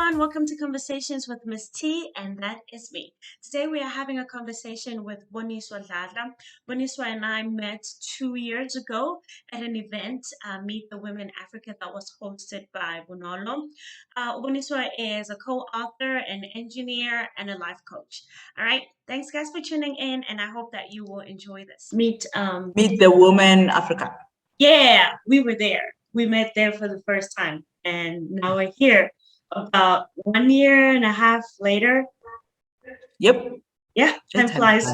everyone. Welcome to Conversations with Miss T, and that is me. Today we are having a conversation with Boniswa Dladla. Boniswa and I met 2 years ago at an event, Meet the Women Africa, that was hosted by Bonolo. Boniswa is a co-author, an engineer, and a life coach. All right. Thanks, guys, for tuning in, and I hope that you will enjoy this. Meet the Women Africa. Yeah, we were there. We met there for the first time, and now we're here about 1.5 years later. Yep. Yeah, time flies.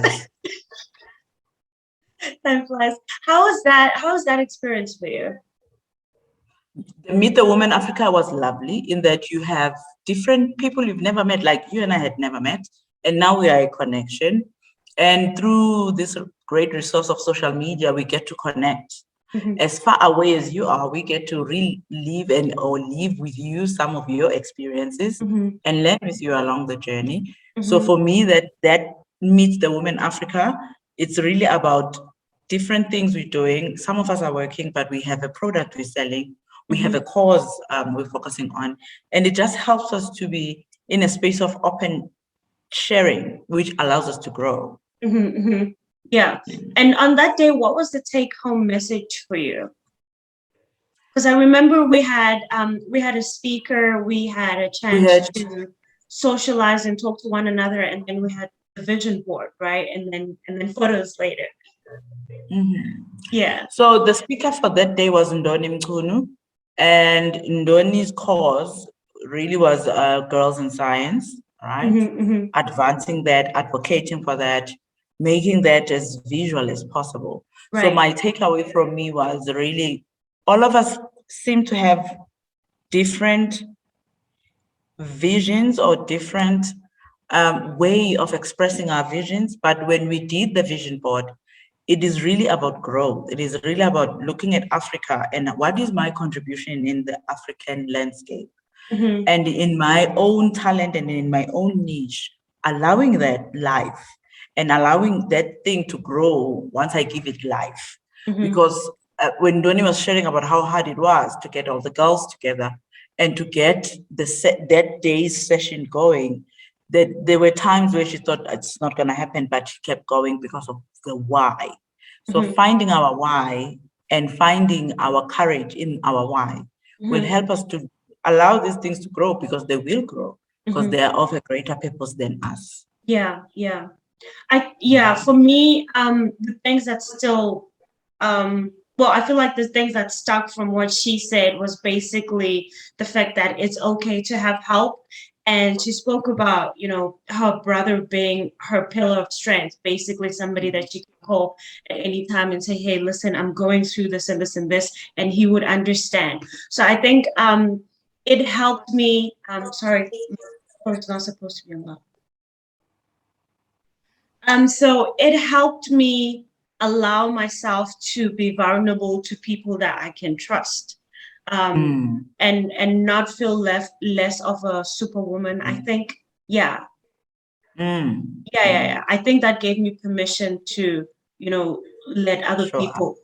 Time flies. How was that? How was that experience for you? The Meet the Women Africa was lovely in that you have different people you've never met, like you and I had never met, and now we are a connection. And through this great resource of social media, we get to connect. Mm-hmm. As far away as you are, we get to relive or live with you some of your experiences, mm-hmm. and learn with you along the journey. Mm-hmm. So for me, that Meets the Women Africa, it's really about different things we're doing. Some of us are working, but we have a product we're selling. We mm-hmm. have a cause we're focusing on. And it just helps us to be in a space of open sharing, which allows us to grow. Mm-hmm, mm-hmm. Yeah. And on that day, what was the take-home message for you? Because I remember we had a speaker, we had a chance to socialize and talk to one another, and then we had the vision board, right? And then photos later. Mm-hmm. Yeah. So the speaker for that day was Ndoni Mkunu, and Ndoni's cause really was girls in science, right? Mm-hmm, mm-hmm. Advancing that, advocating for that, making that as visual as possible. Right. So my takeaway from me was really, all of us seem to have different visions or different way of expressing our visions. But when we did the vision board, it is really about growth. It is really about looking at Africa and what is my contribution in the African landscape. Mm-hmm. And in my own talent and in my own niche, allowing that life and allowing that thing to grow once I give it life. Mm-hmm. Because when Doni was sharing about how hard it was to get all the girls together and to get that day's session going, that there were times where she thought it's not going to happen, but she kept going because of the why. So mm-hmm. finding our why and finding our courage in our why mm-hmm. will help us to allow these things to grow, because they will grow, because mm-hmm. they are of a greater purpose than us. Yeah. For me, the things that still, I feel like the things that stuck from what she said was basically the fact that it's okay to have help. And she spoke about, her brother being her pillar of strength, basically somebody that she could call at any time and say, hey, listen, I'm going through this and this and this, and he would understand. So I think it helped me. Sorry, it's not supposed to be on loud. So it helped me allow myself to be vulnerable to people that I can trust. And not feel less of a superwoman. I think, I think that gave me permission to, let other people,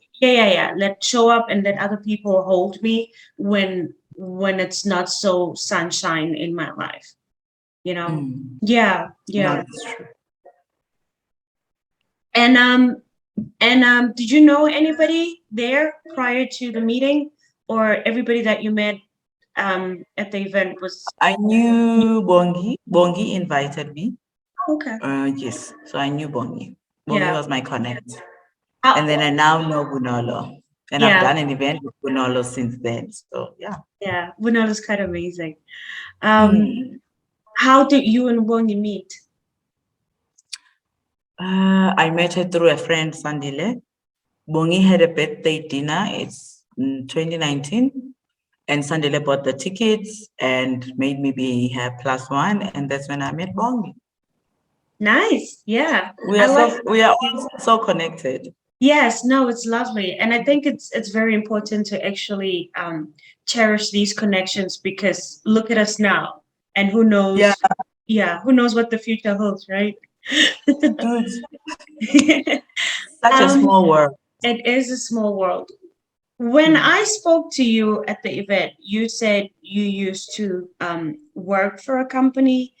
show up and let other people hold me when it's not so sunshine in my life, No, that's true. And did you know anybody there prior to the meeting? Or everybody that you met at the event was... I knew Bongi. Bongi invited me. Okay. Yes, so I knew Bongi. Bongi was my connect. And then I now know Bonolo. And I've done an event with Bonolo since then. So, yeah. Yeah, Bonolo's quite amazing. How did you and Bongi meet? I met her through a friend, Sandile. Bongi had a birthday dinner. It's 2019, and Sandile bought the tickets and made me be her +1, and that's when I met Bongi. Nice, yeah. We are all so connected. Yes, no, it's lovely, and I think it's very important to actually cherish these connections, because look at us now, and who knows? Who knows what the future holds, right? Such a small world. It is a small world. When I spoke to you at the event, you said you used to work for a company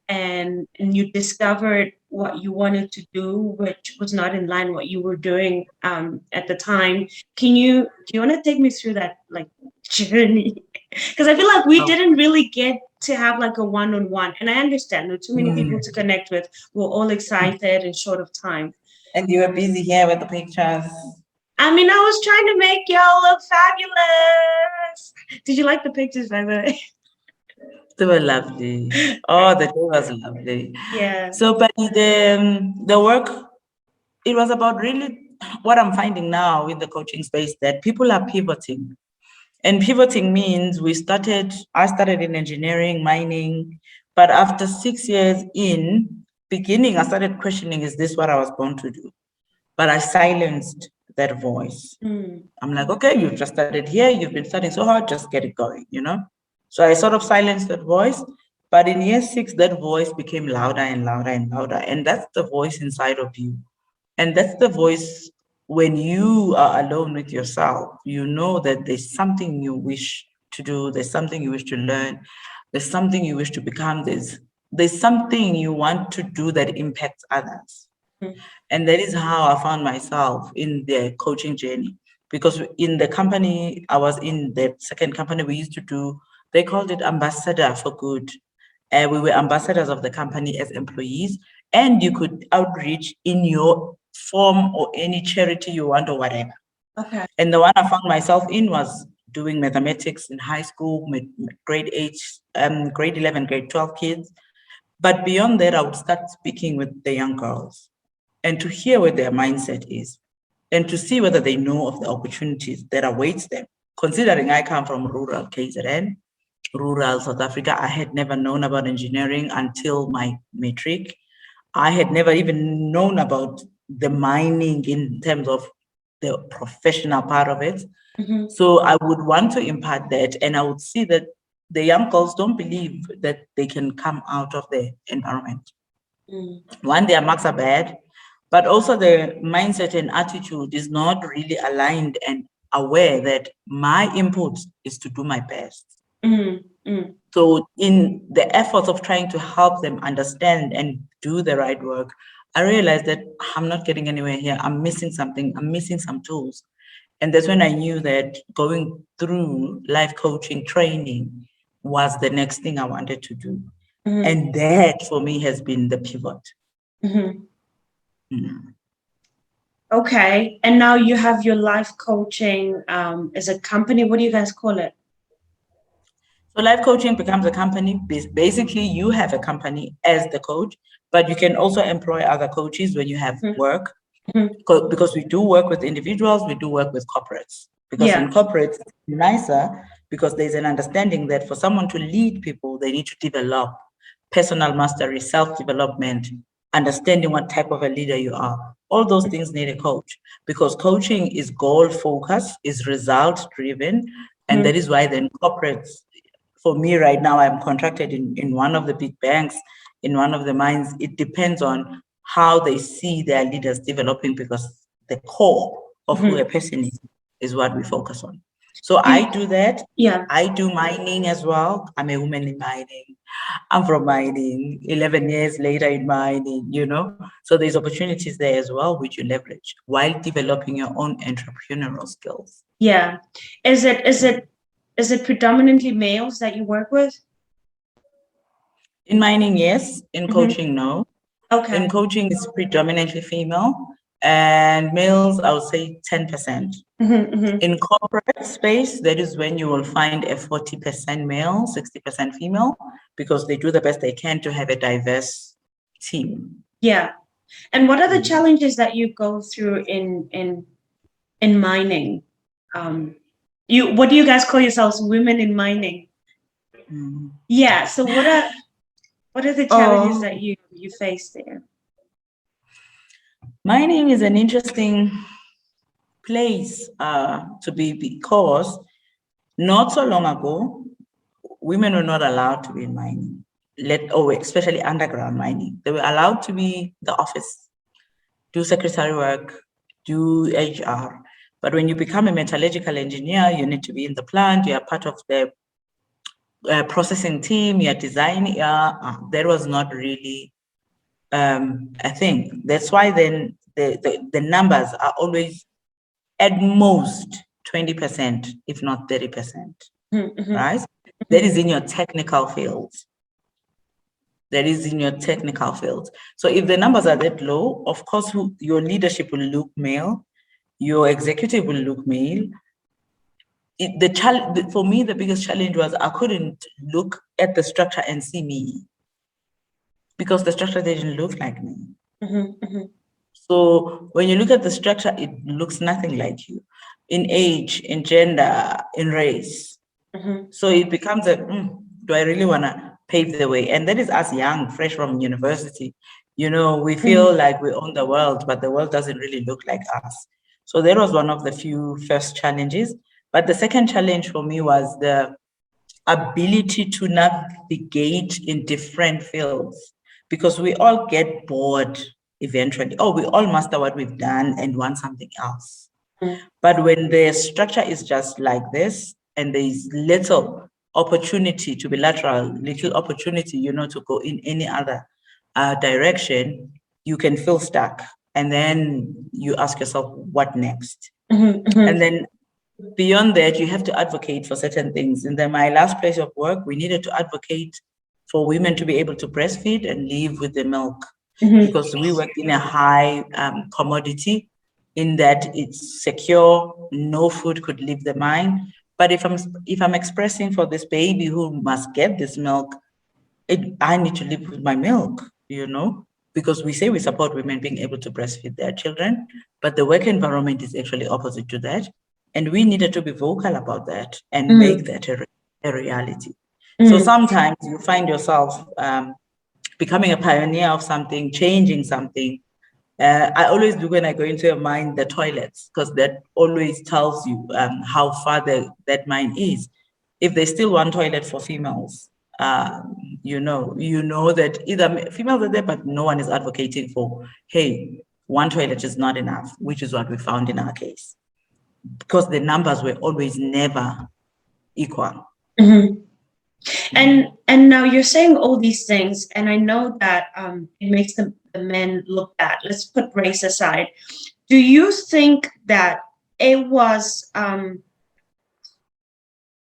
and you discovered what you wanted to do, which was not in line what you were doing at the time. Do you want to take me through that like journey? Because I feel like we Oh, didn't really get to have like a one-on-one. And I understand there are too many people mm. to connect with. We're all excited and short of time. And you were busy here with the pictures. I mean, I was trying to make y'all look fabulous. Did you like the pictures, by the way? They were lovely. Oh, the day was lovely. Yeah. So, but the work, it was about really what I'm finding now in the coaching space, that people are pivoting. And pivoting means I started in engineering, mining, but after 6 years in beginning, I started questioning, is this what I was born to do? But I silenced that voice. Mm. I'm like, okay, you've just started here, you've been studying so hard, just get it going, you know? So I sort of silenced that voice. But in year 6, that voice became louder and louder and louder. And that's the voice inside of you. And that's the voice when you are alone with yourself, you know that there's something you wish to do, there's something you wish to learn, there's something you wish to become, there's something you want to do that impacts others. Mm. And that is how I found myself in the coaching journey. Because in the company, I was in the second company we used to do, they called it Ambassador for Good. We were ambassadors of the company as employees, and you could outreach in your form or any charity you want or whatever. Okay. And the one I found myself in was doing mathematics in high school, with grade 8, grade 11, grade 12 kids. But beyond that, I would start speaking with the young girls and to hear what their mindset is and to see whether they know of the opportunities that awaits them. Considering I come from rural KZN, rural South Africa, I had never known about engineering until my matric. I had never even known about the mining in terms of the professional part of it. Mm-hmm. So I would want to impart that, and I would see that the young girls don't believe that they can come out of the environment. Mm. One, their marks are bad, but also the mindset and attitude is not really aligned and aware that my input is to do my best. Mm. Mm. So, in the efforts of trying to help them understand and do the right work, I realized that I'm not getting anywhere here. I'm missing something. I'm missing some tools. And that's when I knew that going through life coaching training was the next thing I wanted to do. Mm-hmm. And that for me has been the pivot. Mm-hmm. Mm. Okay. And now you have your life coaching as a company. What do you guys call it? So life coaching becomes a company. Basically, you have a company as the coach, but you can also employ other coaches when you have Mm-hmm. work. Mm-hmm. Because we do work with individuals, we do work with corporates. Because Yeah. in corporates, it's nicer because there's an understanding that for someone to lead people, they need to develop personal mastery, self-development, understanding what type of a leader you are. All those things need a coach because coaching is goal focused, is result driven. And Mm-hmm. that is why then corporates, for me right now, I'm contracted in one of the big banks, in one of the mines. It depends on how they see their leaders developing because the core of who a person is what we focus on. So I do that. Yeah. I do mining as well. I'm a woman in mining. I'm from mining, 11 years later in mining, you know. So there's opportunities there as well, which you leverage while developing your own entrepreneurial skills. Yeah. Is it predominantly males that you work with? In mining, yes. In Mm-hmm. coaching, no. Okay. In coaching, it's predominantly female, and males, I would say 10%. Mm-hmm. Mm-hmm. In corporate space, that is when you will find a 40% male, 60% female, because they do the best they can to have a diverse team. Yeah. And what are the challenges that you go through in mining? What do you guys call yourselves? Women in mining? Mm. Yeah. So what are the challenges that you face there? Mining is an interesting place to be because not so long ago, women were not allowed to be in mining, especially underground mining. They were allowed to be the office, do secretary work, do HR. But when you become a metallurgical engineer, you need to be in the plant, you are part of the processing team, your design, that was not really a thing. That's why then the numbers are always at most 20%, if not 30%, right? That is in your technical fields. That is in your technical fields. So if the numbers are that low, of course, your leadership will look male, your executive will look male. For me, the biggest challenge was I couldn't look at the structure and see me because the structure didn't look like me. So when you look at the structure, it looks nothing like you in age, in gender, in race. So it becomes do I really want to pave the way? And that is us young, fresh from university. We feel like we own the world, but the world doesn't really look like us. So that was one of the few first challenges. But the second challenge for me was the ability to navigate in different fields, because we all get bored eventually. We all master what we've done and want something else. But when the structure is just like this, and there's little opportunity to be lateral, little opportunity, to go in any other direction, you can feel stuck. And then you ask yourself, what next? And then beyond that, you have to advocate for certain things. In my last place of work, we needed to advocate for women to be able to breastfeed and live with the milk, because we work in a high commodity, in that it's secure, no food could leave the mine. But if I'm expressing for this baby who must get this milk, I need to live with my milk, because we say we support women being able to breastfeed their children, but the work environment is actually opposite to that. And we needed to be vocal about that and make that a reality. So sometimes you find yourself becoming a pioneer of something, changing something. I always do, when I go into a mine, the toilets, because that always tells you how far that mine is. If there's still one toilet for females, you know that either females are there, but no one is advocating for, hey, one toilet is not enough, which is what we found in our case, because the numbers were always never equal. And now you're saying all these things, and I know that it makes the men look bad. Let's put race aside. Do you think that it was?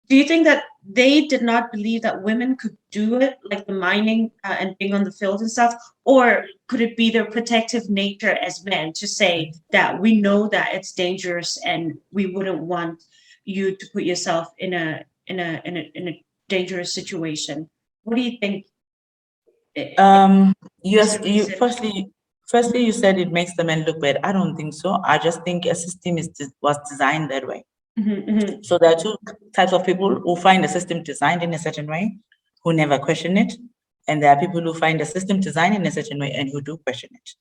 Do you think that they did not believe that women could do it, like the mining and being on the field and stuff, or could it be their protective nature as men to say that we know that it's dangerous and we wouldn't want you to put yourself in a dangerous situation? What do you think? Yes, firstly, you said it makes the men look bad. I don't think so. I just think a system was designed that way. So there are two types of people who find the system designed in a certain way, who never question it. And there are people who find the system designed in a certain way and who do question it.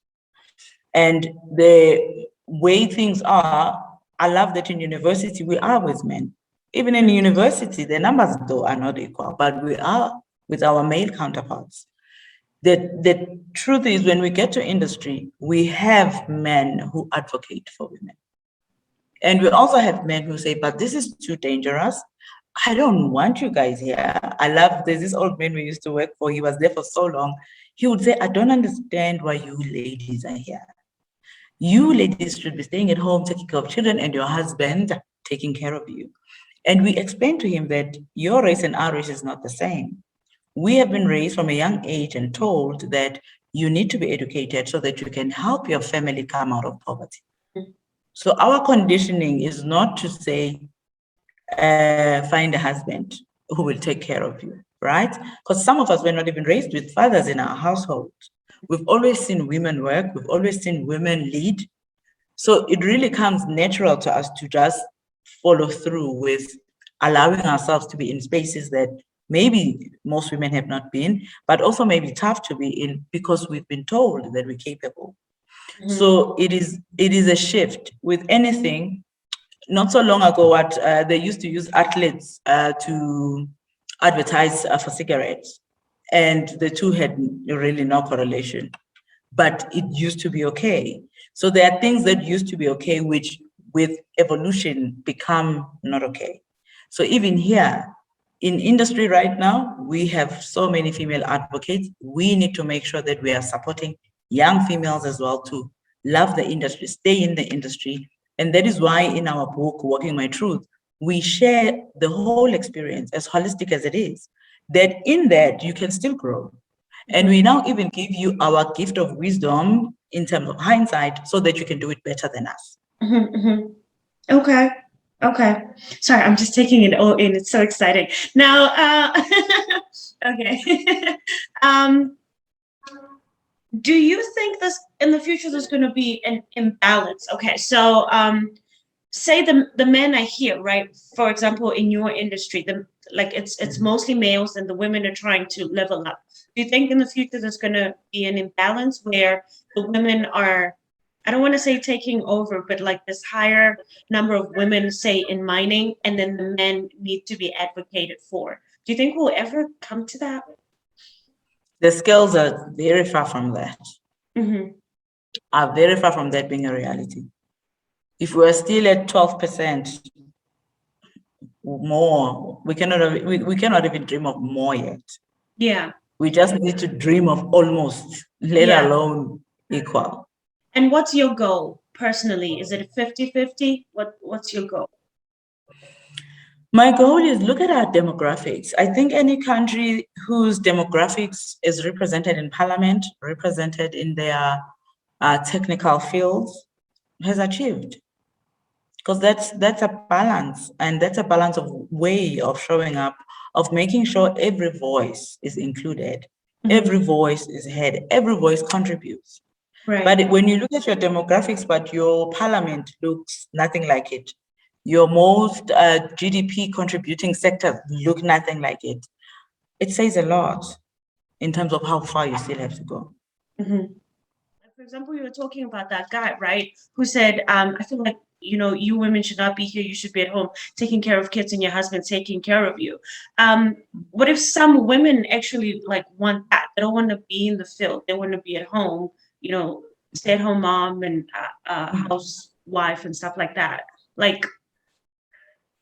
And the way things are, I love that in university, we are with men. Even in university, the numbers, though, are not equal, but we are with our male counterparts. The truth is, when we get to industry, we have men who advocate for women. And we also have men who say, but this is too dangerous. I don't want you guys here. There's this old man we used to work for. He was there for so long. He would say, I don't understand why you ladies are here. You ladies should be staying at home, taking care of children, and your husband taking care of you. And we explained to him that your race and our race is not the same. We have been raised from a young age and told that you need to be educated so that you can help your family come out of poverty. So our conditioning is not to say, find a husband who will take care of you, right? Because some of us were not even raised with fathers in our household. We've always seen women work. We've always seen women lead. So it really comes natural to us to just follow through with allowing ourselves to be in spaces that maybe most women have not been, but also maybe tough to be in because we've been told that we're capable. So it is a shift with anything. Not so long ago, what they used to use athletes to advertise for cigarettes, and the two had really no correlation, but it used to be okay. So there are things that used to be okay, which with evolution become not okay. So even here, in industry right now, we have so many female advocates. We need to make sure that we are supporting young females as well to love the industry, stay in the industry. And that is why in our book, Walking My Truth, we share the whole experience as holistic as it is, that in that you can still grow. And we now even give you our gift of wisdom in terms of hindsight so that you can do it better than us. Okay. Okay. Sorry, I'm just taking it all in. It's so exciting. Now, okay. Do you think this in the future there's going to be an imbalance? Okay, so say the men are here, right? For example, in your industry, it's mostly males and the women are trying to level up. Do you think in the future there's going to be an imbalance where the women are, I don't want to say taking over, but like this higher number of women, say in mining, and then the men need to be advocated for? Do you think we'll ever come to that? The scales are very far from that. Are very far from that being a reality. If we're still at 12% more, we cannot even dream of more yet. Yeah. We just need to dream of almost, let alone equal. And what's your goal personally? Is it 50-50? What's your goal? My goal is look at our demographics. I think any country whose demographics is represented in parliament, represented in their technical fields, has achieved. Because that's a balance, and that's a balance of way of showing up, of making sure every voice is included, every voice is heard, every voice contributes. Right. But when you look at your demographics, but your parliament looks nothing like it, your most GDP contributing sectors look nothing like it, it says a lot in terms of how far you still have to go. For example, you were talking about that guy, right? Who said, I feel like, you women should not be here. You should be at home taking care of kids and your husband taking care of you. What if some women actually like want that? They don't want to be in the field. They want to be at home, stay-at-home mom and housewife and stuff like that. Like,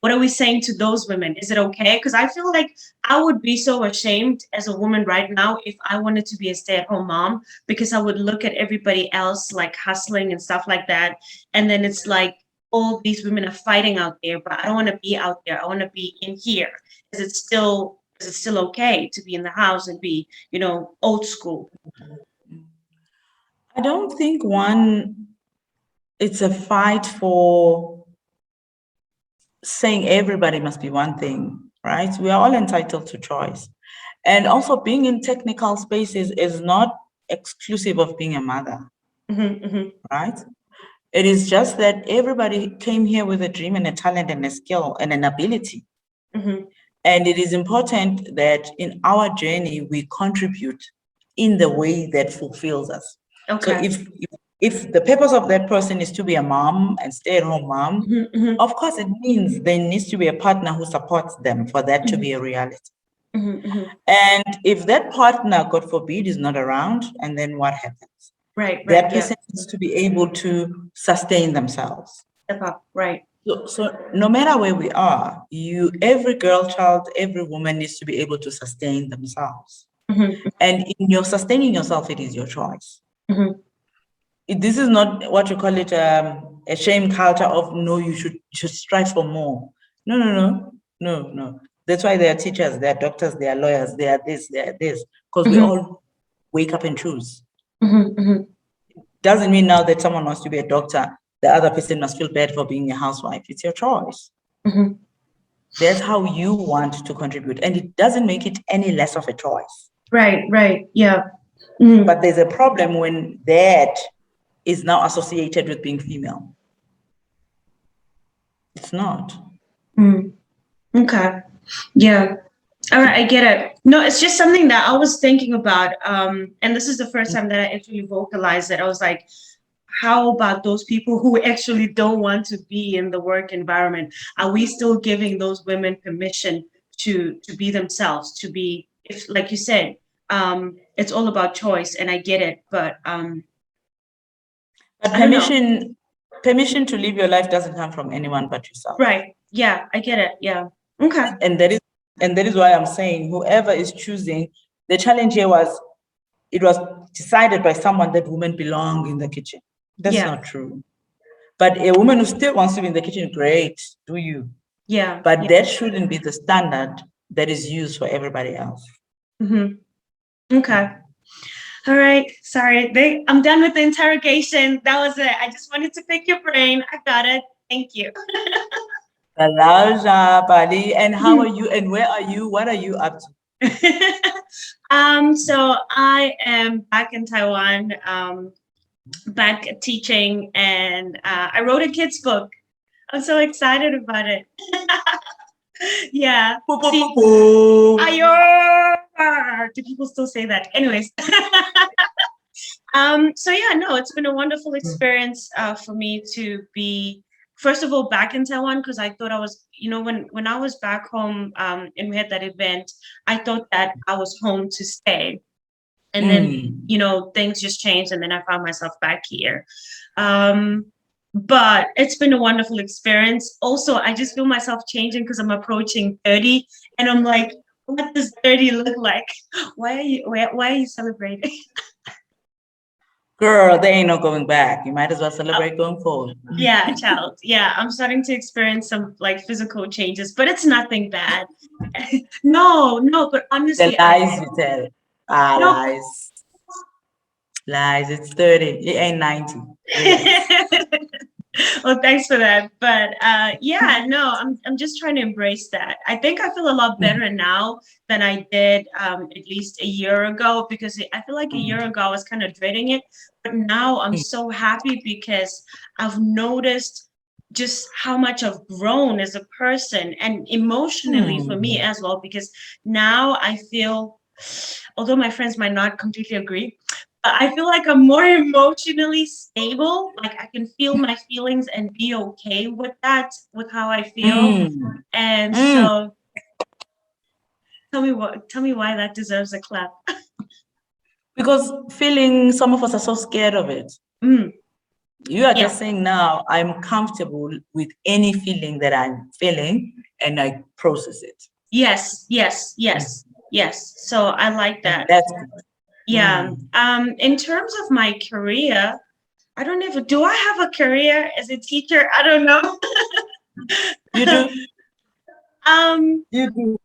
what are we saying to those women? Is it okay? Because I feel like I would be so ashamed as a woman right now if I wanted to be a stay-at-home mom, because I would look at everybody else like hustling and stuff like that. And then it's like all these women are fighting out there, but I don't want to be out there. I want to be in here. Is it still okay to be in the house and be, old school? I don't think it's a fight for saying everybody must be one thing, right? We are all entitled to choice. And also being in technical spaces is not exclusive of being a mother, right? It is just that everybody came here with a dream and a talent and a skill and an ability. And it is important that in our journey, we contribute in the way that fulfills us. Okay. So if the purpose of that person is to be a mom and stay-at-home mom, of course it means there needs to be a partner who supports them for that to be a reality. And if that partner, God forbid, is not around, and then what happens? Right. That person needs to be able to sustain themselves. Right. So no matter where we are, every girl child, every woman needs to be able to sustain themselves. And in your sustaining yourself, it is your choice. This is not what you call it a shame culture of no, you should strive for more. No. That's why there are teachers, there are doctors, there are lawyers, there are this, because we all wake up and choose. Doesn't mean now that someone wants to be a doctor, the other person must feel bad for being a housewife. It's your choice. That's how you want to contribute, and it doesn't make it any less of a choice. Right. Yeah. But there's a problem when that is now associated with being female. It's not. Okay. Yeah. All right, I get it. No, it's just something that I was thinking about. And this is the first time that I actually vocalized it. I was like, how about those people who actually don't want to be in the work environment? Are we still giving those women permission to be themselves, to be, if, like you said, it's all about choice, and I get it, but permission to live your life doesn't come from anyone but yourself. Right. Yeah, I get it. Yeah. Okay. And that is And that is why I'm saying whoever is choosing, the challenge here was it was decided by someone that women belong in the kitchen. That's not true. But a woman who still wants to be in the kitchen, great, do you? Yeah. But that shouldn't be the standard that is used for everybody else. Okay. All right. Sorry. I'm done with the interrogation. That was it. I just wanted to pick your brain. I got it. Thank you. Elijah, Bali, and how are you? And where are you? What are you up to? So I am back in Taiwan, back teaching, and I wrote a kids book. I'm so excited about it. Yeah. See, do people still say that? Anyways. So yeah, no, it's been a wonderful experience for me to be, first of all, back in Taiwan, because I thought I was, when I was back home and we had that event, I thought that I was home to stay. And then, things just changed, and then I found myself back here. But it's been a wonderful experience. Also, I just feel myself changing because I'm approaching 30, and I'm like, what does 30 look like? Why are you celebrating? Girl, they ain't no going back. You might as well celebrate going forward. Yeah, child. Yeah, I'm starting to experience some like physical changes, but it's nothing bad. No, but honestly, the lies you tell are no. lies. Lies. It's 30. It ain't 90. Well, thanks for that. But yeah, no, I'm just trying to embrace that. I think I feel a lot better now than I did at least a year ago, because I feel like a year ago I was kind of dreading it. But now I'm so happy because I've noticed just how much I've grown as a person, and emotionally for me as well, because now I feel, although my friends might not completely agree, I feel like I'm more emotionally stable. Like I can feel my feelings and be okay with that, with how I feel. And so tell me why that deserves a clap. Because some of us are so scared of it. You are just saying now, I'm comfortable with any feeling that I'm feeling and I process it. Yes. So I like that. That's good. Yeah. In terms of my career, I don't even, do I have a career as a teacher? I don't know. You do? You do.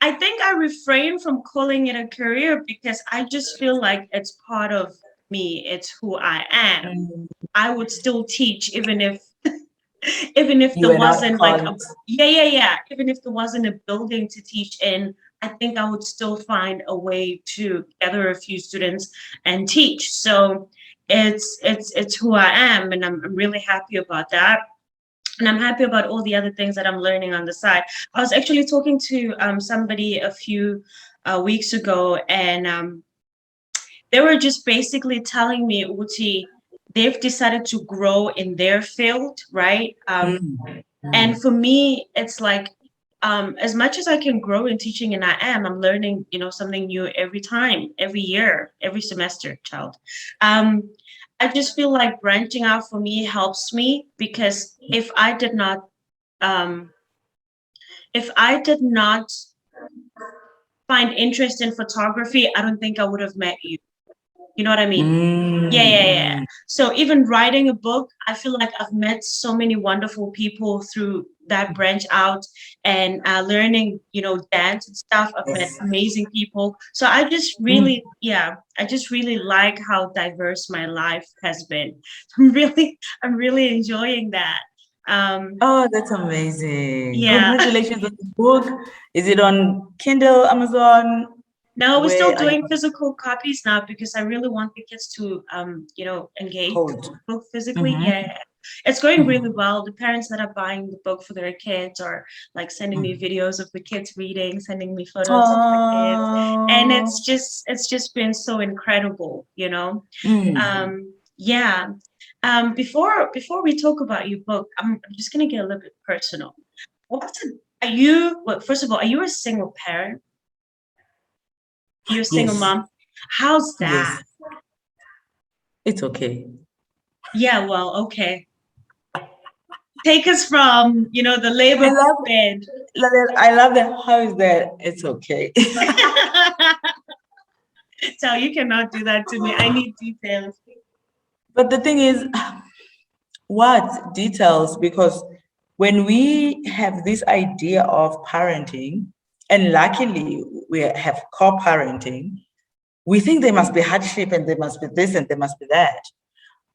I think I refrain from calling it a career because I just feel like it's part of me. It's who I am. I would still teach even if there wasn't like even if there wasn't a building to teach in, I think I would still find a way to gather a few students and teach. So it's who I am, and I'm really happy about that. And I'm happy about all the other things that I'm learning on the side. I was actually talking to somebody a few weeks ago, and they were just basically telling me, Uti, they've decided to grow in their field, right? And for me, it's like, as much as I can grow in teaching, and I'm learning, something new every time, every year, every semester, child. I just feel like branching out for me helps me, because if I did not find interest in photography, I don't think I would have met you. You know what I mean? Yeah. So even writing a book, I feel like I've met so many wonderful people through that branch out, and learning, dance and stuff. I've met amazing people. So I just really, I just really like how diverse my life has been. I'm really enjoying that. Oh, that's amazing. Yeah. Congratulations on the book. Is it on Kindle, Amazon? No, we're still doing physical copies now because I really want the kids to, engage with the book physically. Yeah. It's going really well. The parents that are buying the book for their kids are like sending me videos of the kids reading, sending me photos of the kids. And it's just been so incredible, Yeah. Before we talk about your book, I'm just gonna get a little bit personal. First of all, are you a single parent? You're a single mom. How's that? Yes. It's okay. Yeah, well, okay. Take us from, the labor bed. I love that. How is that? It's okay. So you cannot do that to me. I need details. But the thing is, what details? Because when we have this idea of parenting, and luckily we have co-parenting, we think there must be hardship and there must be this and there must be that.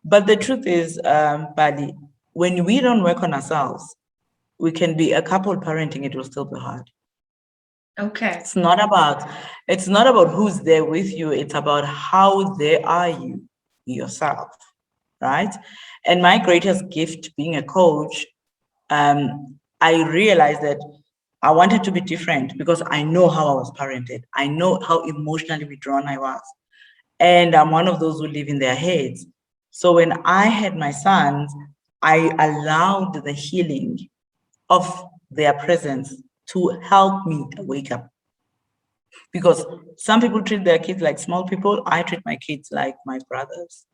But the truth is, Bali, when we don't work on ourselves, we can be a couple parenting, it will still be hard. Okay. It's not about who's there with you, it's about how there are you yourself, right? And my greatest gift being a coach, I realized that I wanted to be different because I know how I was parented. I know how emotionally withdrawn I was. And I'm one of those who live in their heads. So when I had my sons, I allowed the healing of their presence to help me wake up. Because some people treat their kids like small people. I treat my kids like my brothers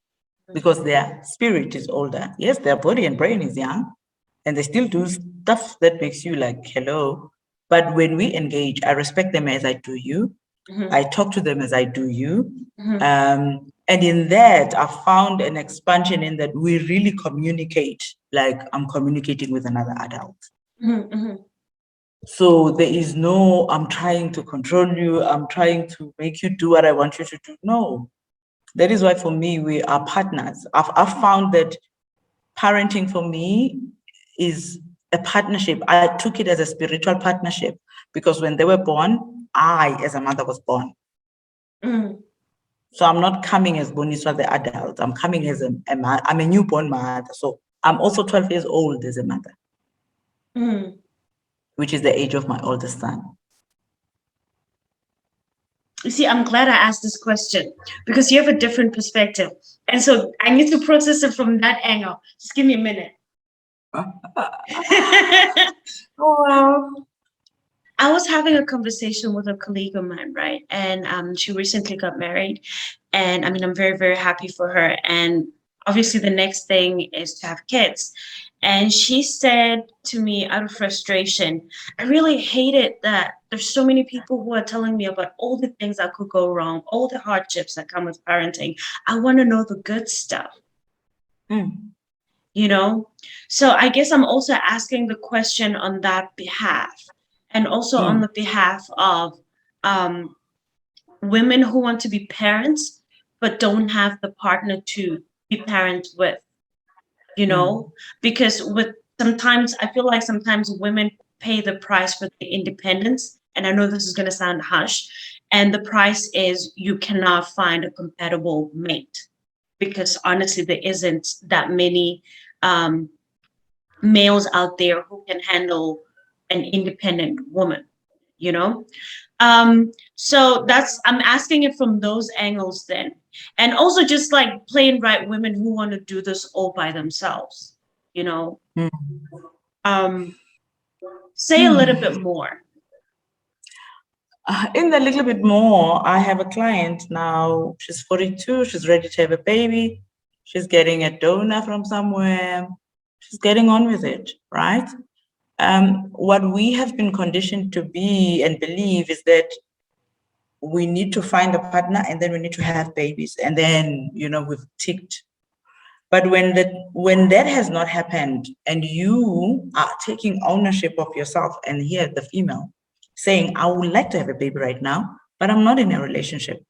because their spirit is older. Yes, their body and brain is young, and they still do stuff that makes you like, hello. But when we engage, I respect them as I do you. Mm-hmm. I talk to them as I do you. Mm-hmm. And in that, I found an expansion in that we really communicate like I'm communicating with another adult. Mm-hmm. So there is no, I'm trying to control you, I'm trying to make you do what I want you to do. No. That is why for me, we are partners. I've found that parenting for me is a partnership. I took it as a spiritual partnership because when they were born, I, as a mother, was born. Mm. So I'm not coming as Boniswa the adult. I'm coming as I'm a newborn mother. So I'm also 12 years old as a mother, which is the age of my oldest son. You see, I'm glad I asked this question because you have a different perspective. And so I need to process it from that angle. Just give me a minute. Oh, wow. I was having a conversation with a colleague of mine, right? And she recently got married. And I mean, I'm very, very happy for her. And obviously, the next thing is to have kids. And she said to me out of frustration, I really hate it that there's so many people who are telling me about all the things that could go wrong, all the hardships that come with parenting. I want to know the good stuff. So I guess I'm also asking the question on that behalf, and also on the behalf of women who want to be parents but don't have the partner to be parents with, because sometimes I feel like sometimes women pay the price for the independence, and I know this is going to sound harsh, and the price is you cannot find a compatible mate, because honestly there isn't that many males out there who can handle an independent woman, you know? So I'm asking it from those angles then. And also just like plain right women who want to do this all by themselves, Say a little bit more. In a little bit more, I have a client now. She's 42. She's ready to have a baby. She's getting a donor from somewhere. She's getting on with it, right? What we have been conditioned to be and believe is that we need to find a partner and then we need to have babies. And then, we've ticked. But when that has not happened and you are taking ownership of yourself, and here the female saying, I would like to have a baby right now, but I'm not in a relationship.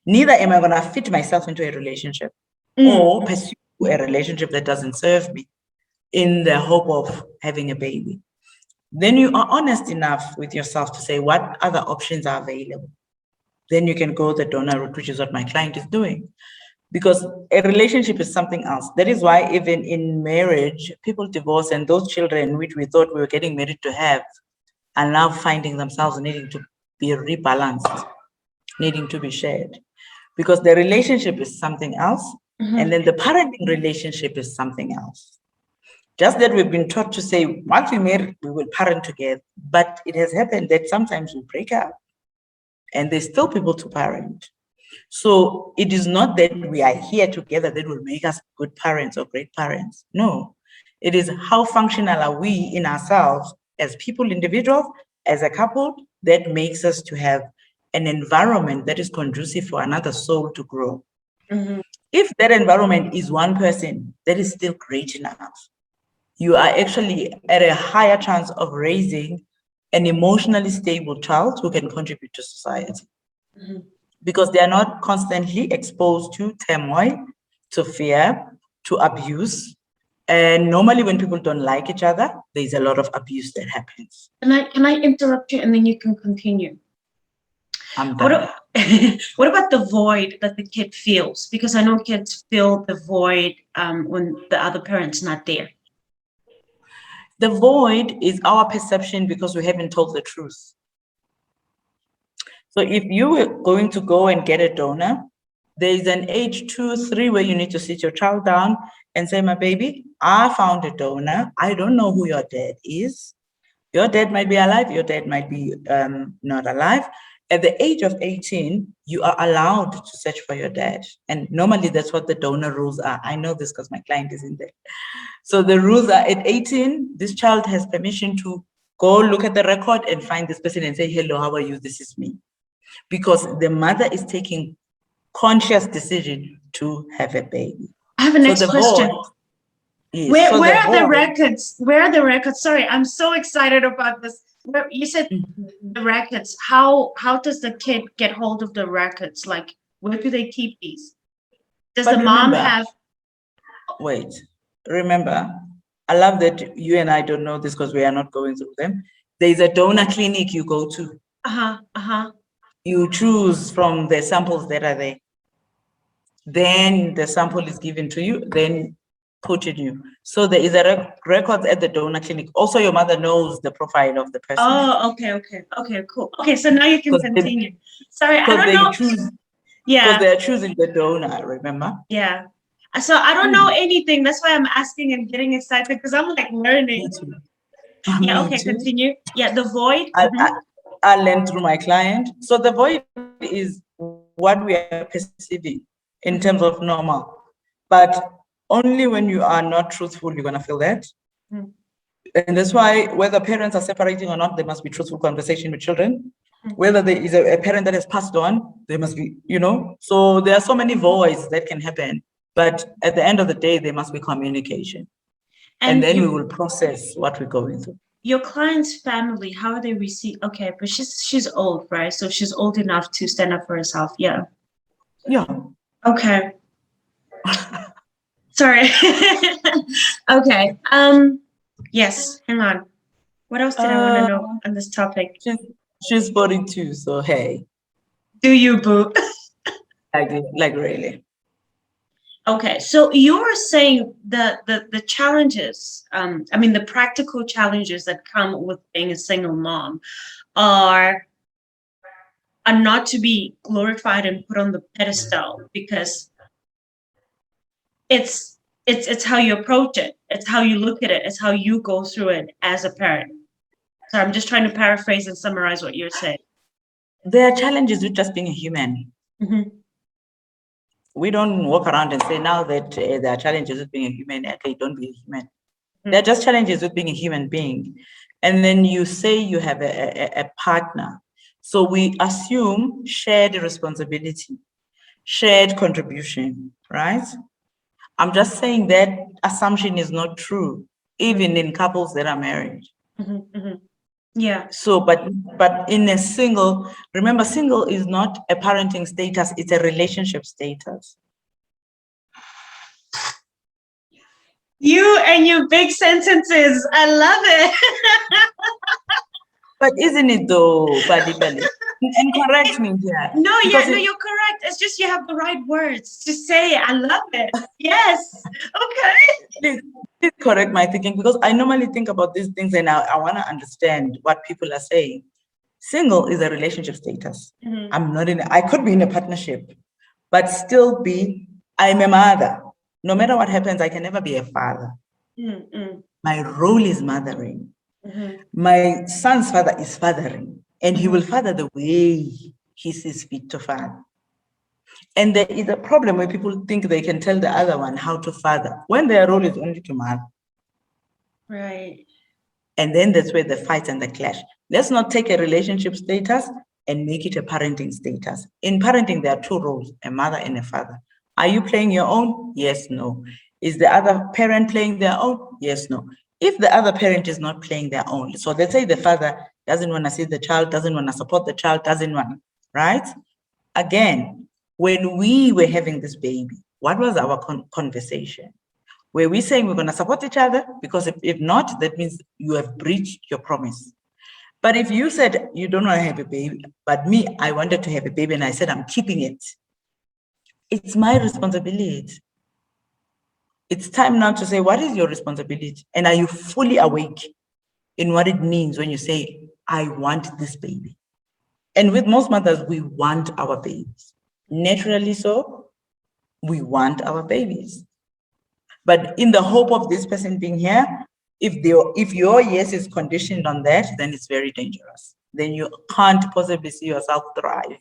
Neither am I going to fit myself into a relationship or pursue a relationship that doesn't serve me in the hope of having a baby. Then you are honest enough with yourself to say what other options are available. Then you can go the donor route, which is what my client is doing. Because a relationship is something else. That is why even in marriage, people divorce, and those children which we thought we were getting married to have are now finding themselves needing to be rebalanced, needing to be shared. Because the relationship is something else, and then the parenting relationship is something else. Just that we've been taught to say, once we marry, we will parent together. But it has happened that sometimes we break up, and there's still people to parent. So it is not that we are here together that will make us good parents or great parents. No, It is how functional are we in ourselves as people, individuals, as a couple, that makes us to have an environment that is conducive for another soul to grow. Mm-hmm. If that environment is one person, that is still great enough. You are actually at a higher chance of raising an emotionally stable child who can contribute to society. Mm-hmm. Because they are not constantly exposed to turmoil, to fear, to abuse. And normally when people don't like each other, there's a lot of abuse that happens. Can I interrupt you and then you can continue? I'm What, done. what about the void that the kid feels? Because I know kids feel the void when the other parent's not there. The void is our perception because we haven't told the truth. So if you were going to go and get a donor, there is an age 2, 3 where you need to sit your child down and say, my baby, I found a donor. I don't know who your dad is. Your dad might be alive, your dad might be not alive. At the age of 18, you are allowed to search for your dad. And normally that's what the donor rules are. I know this because my client is in there. So the rules are at 18, this child has permission to go look at the record and find this person and say, hello, how are you? This is me. Because the mother is taking conscious decision to have a baby. I have a next question. Where are the records? Where are the records? Sorry, I'm so excited about this. You said the records. How does the kid get hold of the records? Like, where do they keep these? Does the mom have? Wait, remember, I love that you and I don't know this because we are not going through them. There's a donor clinic you go to. You choose from the samples that are there. Then the sample is given to you, then put in you. So there is a record at the donor clinic. Also, your mother knows the profile of the person. Oh, okay, cool. Okay, so now you can continue. Sorry, I don't know. Because they're choosing the donor, remember? Yeah. So I don't know anything. That's why I'm asking and getting excited because I'm like learning. Yeah, okay, continue. Yeah, the void. I learned through my client. So the void is what we are perceiving in terms of normal. But only when you are not truthful, you're going to feel that. And that's why whether parents are separating or not, there must be truthful conversation with children. Whether there is a parent that has passed on, there must be, so there are so many voids that can happen. But at the end of the day, there must be communication. And then we will process what we're going through. Your client's family, how are they receive? Okay, but she's old, right? So she's old enough to stand up for herself. Yeah. Yeah. Okay. Sorry. Okay. Yes. Hang on. What else did I want to know on this topic? She's 42, so hey. Do you, boo? like really. Okay, so you were saying the challenges, the practical challenges that come with being a single mom are not to be glorified and put on the pedestal because it's how you approach it, it's how you look at it, it's how you go through it as a parent. So I'm just trying to paraphrase and summarize what you're saying. There are challenges with just being a human. We don't walk around and say now that there are challenges with being a human. Okay, don't be a human. There are just challenges with being a human being. And then you say you have a partner. So we assume shared responsibility, shared contribution, right? I'm just saying that assumption is not true, even in couples that are married. Yeah. So, but in a single, remember, single is not a parenting status, it's a relationship status. You and your big sentences, I love it. But isn't it though, Bali? And correct me here. No, you're correct. It's just you have the right words to say. I love it. Yes. Okay. Please correct my thinking because I normally think about these things and I want to understand what people are saying. Single is a relationship status. I could be in a partnership, but still I'm a mother. No matter what happens, I can never be a father. My role is mothering. My son's father is fathering, and he will father the way he sees fit to father. And there is a problem where people think they can tell the other one how to father when their role is only to mother. Right. And then that's where the fights and the clash. Let's not take a relationship status and make it a parenting status. In parenting, there are two roles, a mother and a father. Are you playing your own? Yes, no. Is the other parent playing their own? Yes, no. If the other parent is not playing their own, so let's say the father doesn't want to see the child, doesn't want to support the child, doesn't want, right? Again, when we were having this baby, what was our conversation? Were we saying we're going to support each other? Because if not, that means you have breached your promise. But if you said you don't want to have a baby, but me, I wanted to have a baby and I said I'm keeping it, it's my responsibility. It's time now to say, what is your responsibility? And are you fully awake in what it means when you say, I want this baby? And with most mothers, we want our babies. Naturally so, we want our babies. But in the hope of this person being here, if your yes is conditioned on that, then it's very dangerous. Then you can't possibly see yourself thrive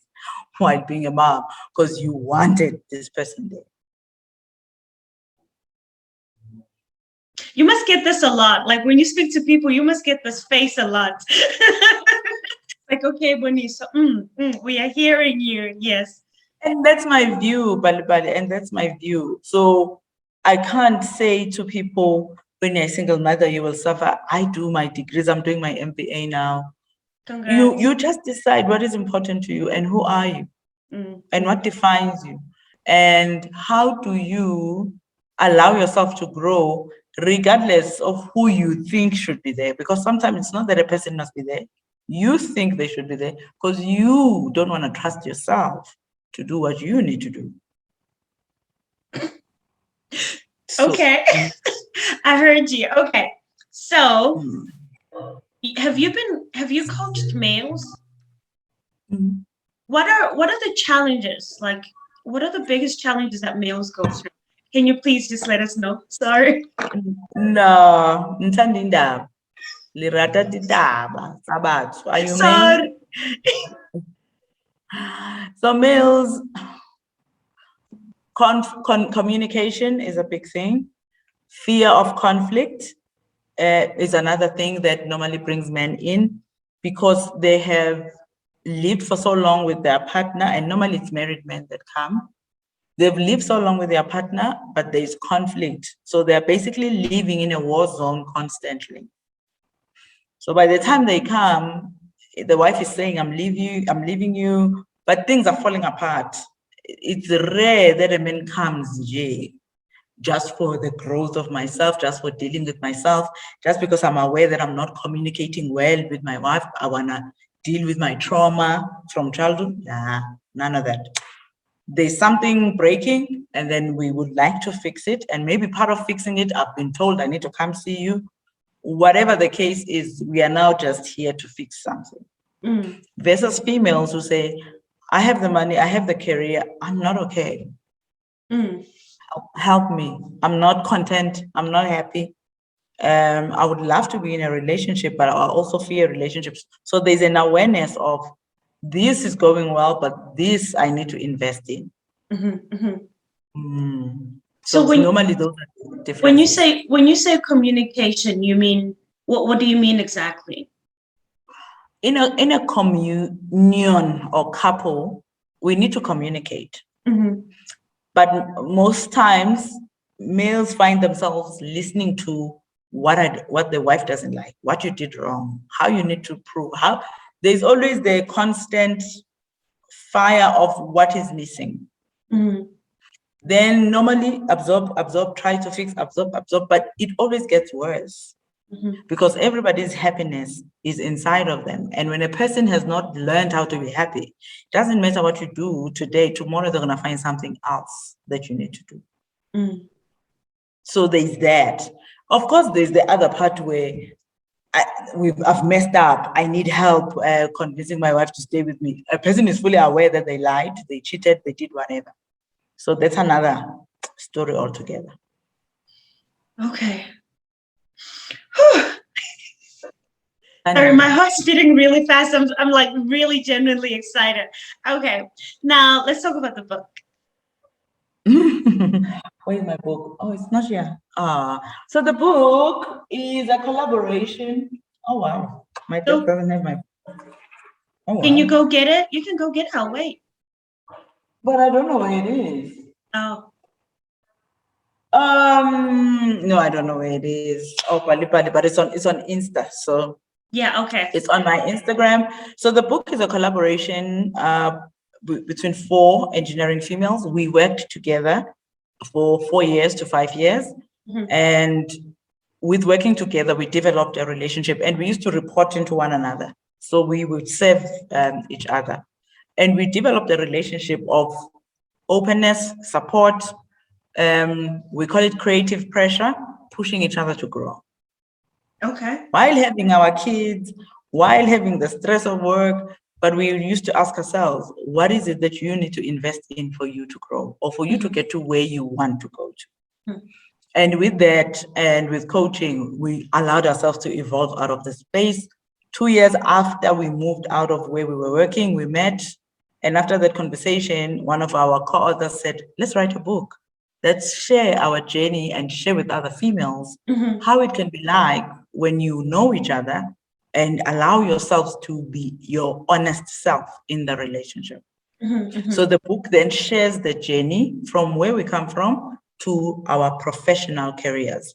while being a mom because you wanted this person there. You must get this a lot. Like when you speak to people, you must get this face a lot. Like, okay, Boniswa, we are hearing you. Yes. And that's my view, Balibali, and that's my view. So I can't say to people, when you're a single mother, you will suffer. I do my degrees. I'm doing my MBA now. Congrats. You just decide what is important to you and who are you and what defines you and how do you allow yourself to grow regardless of who you think should be there, because sometimes it's not that a person must be there. You think they should be there because you don't want to trust yourself to do what you need to do. Okay. I heard you. Okay. So have you coached males? What are the challenges? Like, what are the biggest challenges that males go through? Can you please just let us know? Sorry. No, ngithanda indaba. Lirata ditaba tsa batho. Are you Sorry. So males, communication is a big thing. Fear of conflict is another thing that normally brings men in because they have lived for so long with their partner, and normally it's married men that come. They've lived so long with their partner, but there's conflict. So they're basically living in a war zone constantly. So by the time they come, the wife is saying, I'm leaving you, but things are falling apart. It's rare that a man comes just for the growth of myself, just for dealing with myself, just because I'm aware that I'm not communicating well with my wife. I want to deal with my trauma from childhood. Nah, none of that. There's something breaking, and then we would like to fix it. And maybe part of fixing it, I've been told I need to come see you. Whatever the case is, we are now just here to fix something. Versus females who say, I have the money, I have the career, I'm not okay. Help me. I'm not content. I'm not happy. I would love to be in a relationship, but I also fear relationships. So there's an awareness of this is going well, but this I need to invest in. So normally those are different. When you say communication, you mean what do you mean exactly? In a communion or couple, we need to communicate. But most times, males find themselves listening to what the wife doesn't like, what you did wrong, how you need to prove, how there's always the constant fire of what is missing. Then normally absorb, try to fix, absorb, but it always gets worse. Because everybody's happiness is inside of them. And when a person has not learned how to be happy, it doesn't matter what you do today, tomorrow they're going to find something else that you need to do. So there's that. Of course, there's the other part where I've messed up. I need help convincing my wife to stay with me. A person is fully aware that they lied, they cheated, they did whatever. So that's another story altogether. Okay. Sorry, my heart's beating really fast. I'm like really genuinely excited. Okay, now let's talk about the book. Where's my book? Oh, it's not here. So the book is a collaboration. Oh wow, my desk So doesn't have my. Oh can you wow, go get it? You can go get it. I'll wait. but I don't know where it is. Oh, No, I don't know where it is. Oh, but it's on Insta. So yeah. Okay. it's on my Instagram. So the book is a collaboration between four engineering females. We worked together for 4 years to 5 years. Mhm. And with working together, we developed a relationship and we used to report into one another. So we would serve each other. And we developed a relationship of openness, support. We call it creative pressure, pushing each other to grow Okay. while having our kids, while having the stress of work. But we used to ask ourselves, what is it that you need to invest in for you to grow or for you to get to where you want to go to? Mhm. And with that, and with coaching, we allowed ourselves to evolve out of the space. 2 years after we moved out of where we were working, we met. And after that conversation, one of our co authors said, let's write a book. Let's share our journey and share with other females Mhm. how it can be like when you know each other and allow yourselves to be your honest self in the relationship. Mhm. Mhm. So the book then shares the journey from where we come from to our professional careers.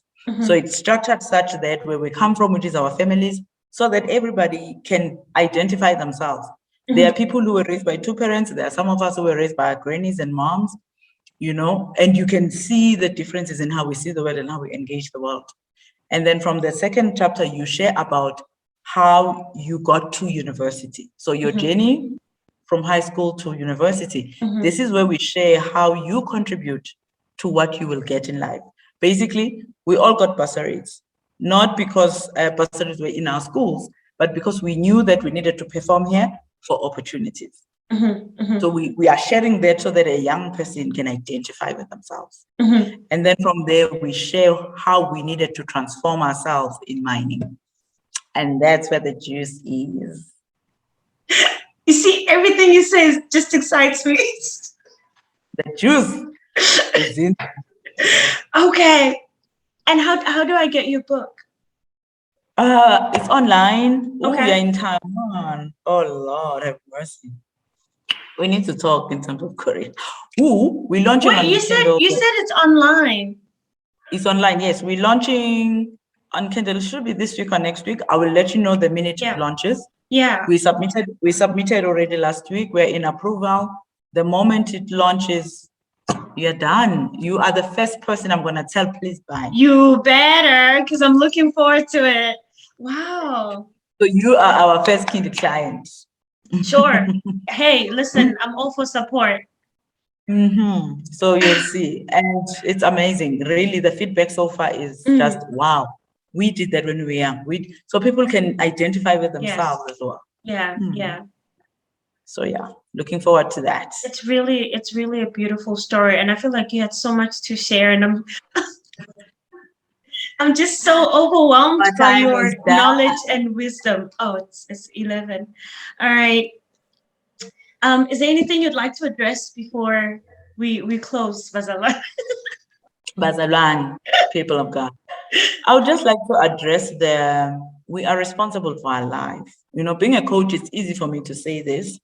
So Mhm. it's structured such that where we come from, which is our families, so that everybody can identify themselves. There Mhm. are people who were raised by two parents. There are some of us who were raised by our grannies and moms, and you can see the differences in how we see the world and how we engage the world. And then from the second chapter, you share about how you got to university. So your Mhm. journey from high school to university. Mhm. This is where we share how you contribute to what you will get in life. Basically, we all got bursaries, not because bursaries were in our schools, but because we knew that we needed to perform here for opportunities. Mhm. Mhm. So we are sharing that so that a young person can identify with themselves. Mhm. And then from there, we share how we needed to transform ourselves in mining. And that's where the juice is. You see, everything you say just excites me. The juice is in. Okay. And how do I get your book? It's online. Oh, you're Okay. in Taiwan. Oh Lord, have mercy. We need to talk in terms of Korean. Ooh, we're launching Wait, on Kindle. you said it's online. It's online. Yes, we're launching on Kindle. It should be this week or next week. I will let you know the minute it Yeah. launches. Yeah. We submitted already last week. We're in approval. The moment it launches, you're done. You are the first person I'm gonna tell, please buy. You better, because I'm looking forward to it. Wow. So you are our first Kindle client. Sure. Hey, listen, I'm all for support. So you'll see. And it's amazing. Really, the feedback so far is just Mm, wow. We did that when we were young. So people can identify with yes. themselves as well. Yeah. Hmm. Yeah. So yeah, looking forward to that. It's really a beautiful story, and I feel like you had so much to share, and I'm just so overwhelmed My by time your is knowledge done. and wisdom. Oh, it's 11. All right. Is there anything you'd like to address before we close, Vazala? Bazalan, people of God. I would just like to address we are responsible for our life. Being a coach, it's easy for me to say this,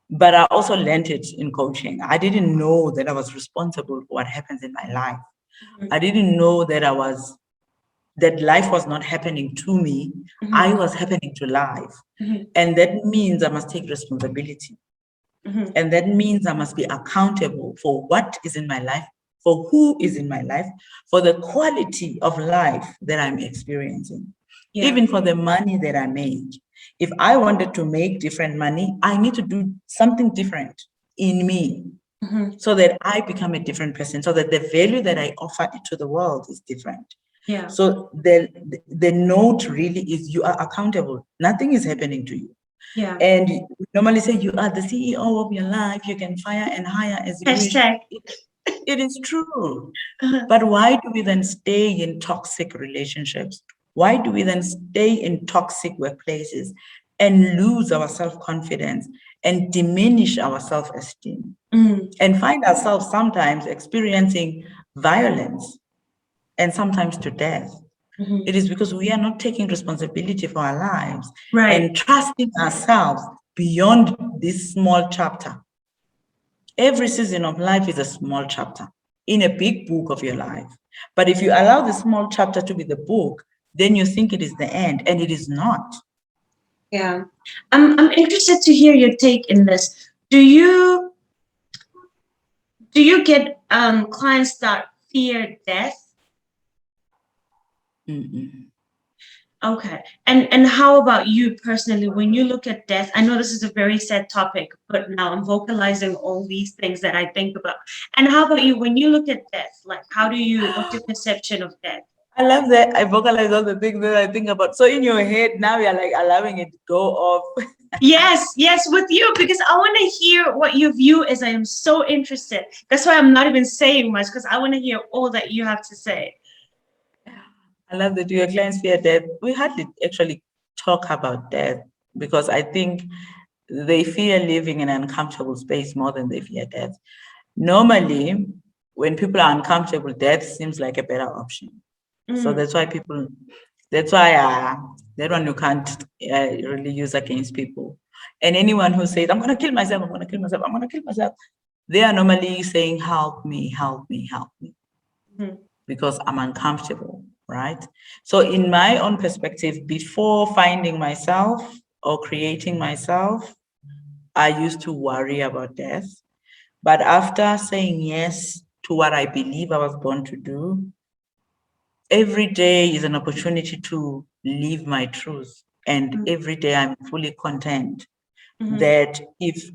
but I also learned it in coaching. I didn't know that I was responsible for what happens in my life. I didn't know that life was not happening to me. Mhm. I was happening to life. Mhm. And that means I must take responsibility. Mhm. And that means I must be accountable for what is in my life, for who is in my life, for the quality of life that I'm experiencing, Yeah. even for the money that I make. If I wanted to make different money, I need to do something different in me Mhm. so that I become a different person, so that the value that I offer to the world is different. Yeah. So the note really is you are accountable. Nothing is happening to you. Yeah. And we normally say you are the CEO of your life. You can fire and hire as you wish. Hashtag. It is true. Uh, But why do we then stay in toxic relationships? Why do we then stay in toxic workplaces and lose our self-confidence and diminish our self-esteem Mm. and find ourselves sometimes experiencing violence and sometimes to death. Mhm. It is because we are not taking responsibility for our lives Right. and trusting ourselves beyond this small chapter. Every season of life is a small chapter in a big book of your life. But if you allow the small chapter to be the book, then you think it is the end, and it is not. Yeah. I'm interested to hear your take in this. Do you get clients that fear death? Mm-mm. Okay. And how about you personally when you look at death? I know this is a very sad topic, but now I'm vocalizing all these things that I think about. And how about you when you look at death? Like what's your perception of death? I love that I vocalize all the things that I think about. So in your head, now you're like allowing it to go off. Yes, with you, because I want to hear what you view as I am so interested. That's why I'm not even saying much, because I want to hear all that you have to say. I love that your clients fear death. We hardly actually talk about death because I think they fear living in an uncomfortable space more than they fear death. Normally, when people are uncomfortable, death seems like a better option. So Mm. that's why that one you can't really use against people. And anyone who says, I'm going to kill myself, I'm going to kill myself, I'm going to kill myself, they are normally saying, help me, help me, help me, Mhm. because I'm uncomfortable, right? So, in my own perspective, before finding myself or creating myself, I used to worry about death. But after saying yes to what I believe I was born to do, every day is an opportunity to live my truth. And Mhm. every day I'm fully content Mhm. that if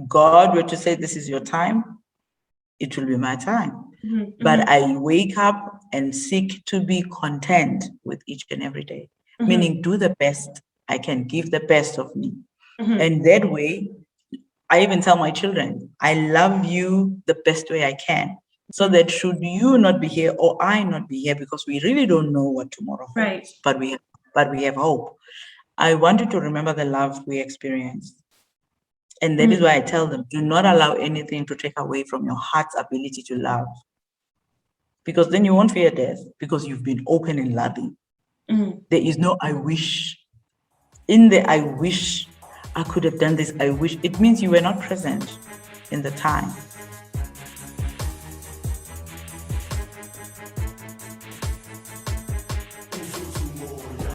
God were to say, this is your time, it will be my time. Mhm. But I wake up and seek to be content with each and every day, Mhm. meaning do the best I can, give the best of me. Mhm. And that way, I even tell my children, I love you the best way I can. So that should you not be here or I not be here, because we really don't know what tomorrow holds, Right. but we have hope. I want you to remember the love we experienced. And that is why I tell them, do not allow anything to take away from your heart's ability to love. Because then you won't fear death, because you've been open and loving. Mhm. There is no I wish. In the I wish I could have done this, I wish, it means you were not present in the time.